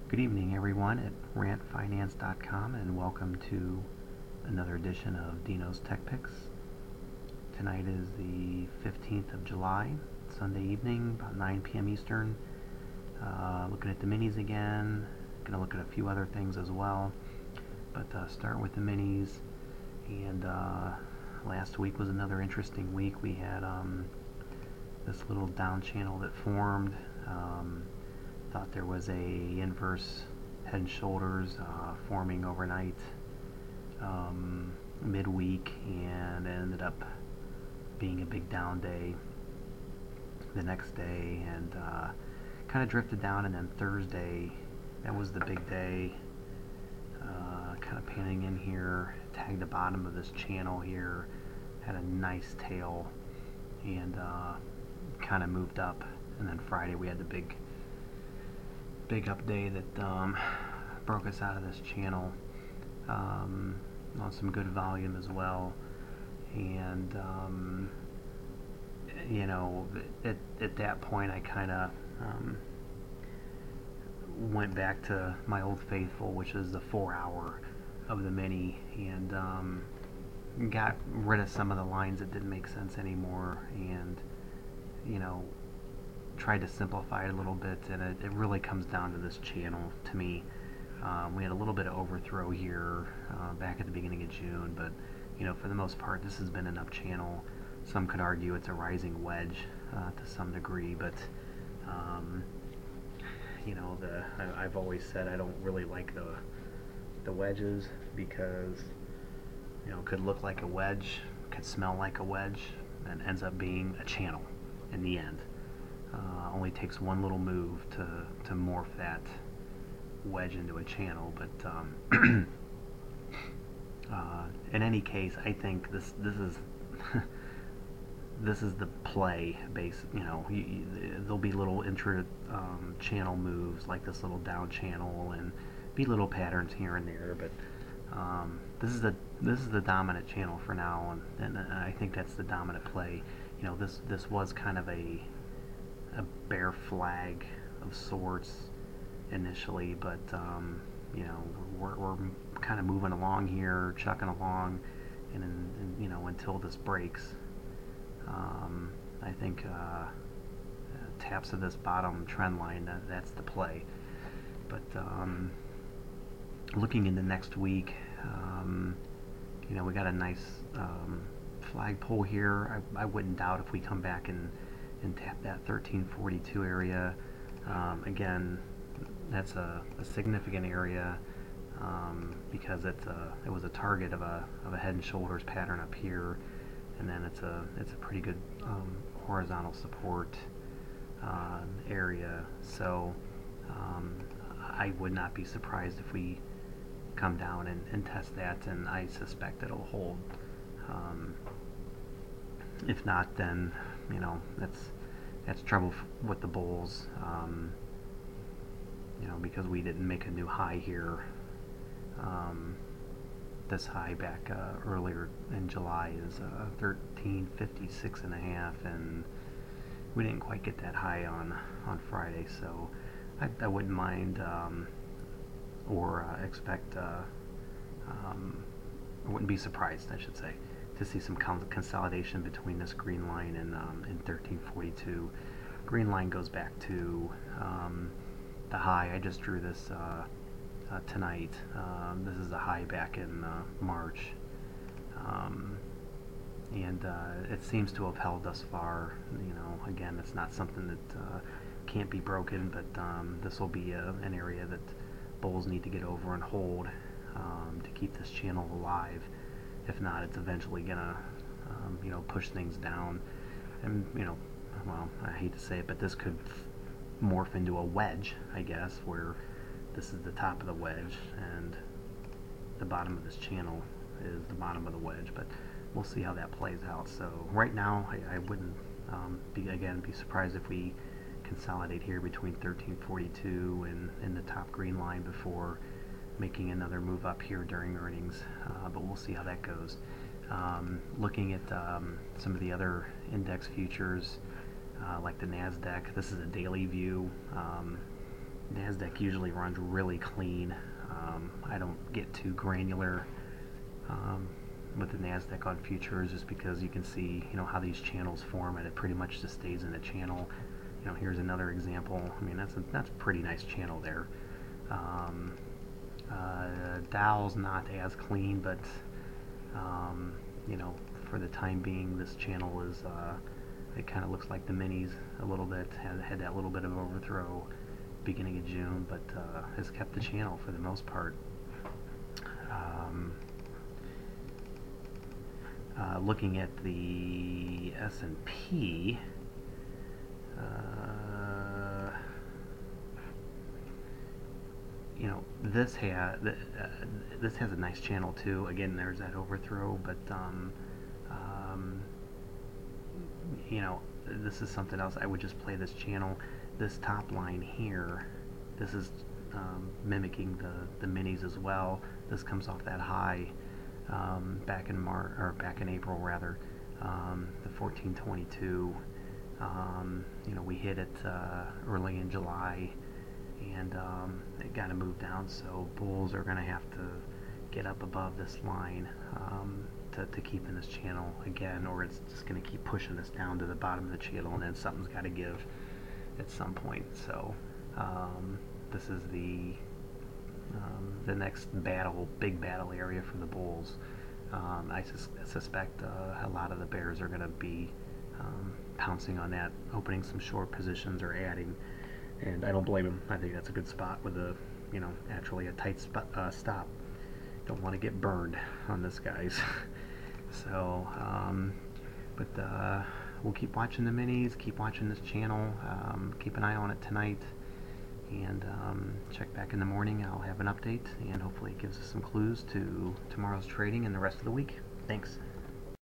Good evening, everyone, at rantfinance.com, and welcome to another edition of Dino's Tech Picks. Tonight is the 15th of July, Sunday evening, about 9 p.m. Eastern. Looking at the minis again. Going to look at a few other things as well, but start with the minis. And last week was another interesting week. We had this little down channel that formed. Thought there was a inverse head and shoulders forming overnight midweek, and it ended up being a big down day the next day, and kind of drifted down. And then Thursday, that was the big day. Kind of panning in here, tagged the bottom of this channel here, had a nice tail, and kind of moved up. And then Friday we had the big up day that broke us out of this channel on some good volume as well. And at that point I kind of went back to my old faithful, which is the 4-hour of the mini, and got rid of some of the lines that didn't make sense anymore, and tried to simplify it a little bit. And it really comes down to this channel to me. We had a little bit of overthrow here back at the beginning of June, but for the most part this has been an up channel. Some could argue it's a rising wedge to some degree, but I've always said I don't really like the wedges, because it could look like a wedge, could smell like a wedge, and ends up being a channel in the end. Only takes one little move to morph that wedge into a channel. But in any case, I think this is this is the play base. There'll be little intra channel moves like this little down channel, and be little patterns here and there. But this is the dominant channel for now, and I think that's the dominant play. This was kind of a bear flag of sorts initially, but we're kind of moving along here, chucking along, and until this breaks, I think taps of this bottom trend line, that's the play. But looking into next week, we got a nice flagpole here. I wouldn't doubt if we come back and tap that 1342 area. Again, that's a significant area, because it was a target of a head and shoulders pattern up here, and then it's a pretty good horizontal support area. So I would not be surprised if we come down and test that, and I suspect it'll hold. If not, then that's trouble with the bulls, because we didn't make a new high here. This high back earlier in July is 1356 and a half, and we didn't quite get that high on Friday. So I wouldn't mind or expect. I wouldn't be surprised, I should say, to see some consolidation between this green line and 1342. Green line goes back to the high. I just drew this tonight. This is the high back in March, and it seems to have held thus far. Again, it's not something that can't be broken, but this will be an area that bulls need to get over and hold to keep this channel alive. If not, it's eventually gonna push things down, and well, I hate to say it, but this could morph into a wedge, I guess, where this is the top of the wedge and the bottom of this channel is the bottom of the wedge. But we'll see how that plays out. So right now I wouldn't be surprised if we consolidate here between 1342 and the top green line before making another move up here during earnings, but we'll see how that goes. Looking at some of the other index futures, like the NASDAQ, this is a daily view. NASDAQ usually runs really clean. I don't get too granular um, with the NASDAQ on futures, just because you can see, how these channels form, and it pretty much just stays in a channel. Here's another example. I mean, that's a pretty nice channel there. Um, Dow's not as clean, but um, you know, for the time being, this channel is. It kind of looks like the minis a little bit. Had that little bit of overthrow beginning of June, but has kept the channel for the most part. Um, Looking at the S&P, this has a nice channel too. Again, there's that overthrow, but um, this is something else. I would just play this channel. This top line here, this is mimicking the minis as well. This comes off that high back in March, or back in April rather, the 1422. We hit it early in July, and it got to move down. So bulls are going to have to get up above this line to keep in this channel again, or it's just going to keep pushing this down to the bottom of the channel, and then something's got to give at some point. So this is the next big battle area for the bulls. I suspect a lot of the bears are going to be pouncing on that, opening some short positions or adding, and I don't blame them. I think that's a good spot with actually a tight stop. Don't want to get burned on this, guys. So, but we'll keep watching the minis, keep watching this channel, keep an eye on it tonight, and check back in the morning. I'll have an update, and hopefully it gives us some clues to tomorrow's trading and the rest of the week. Thanks.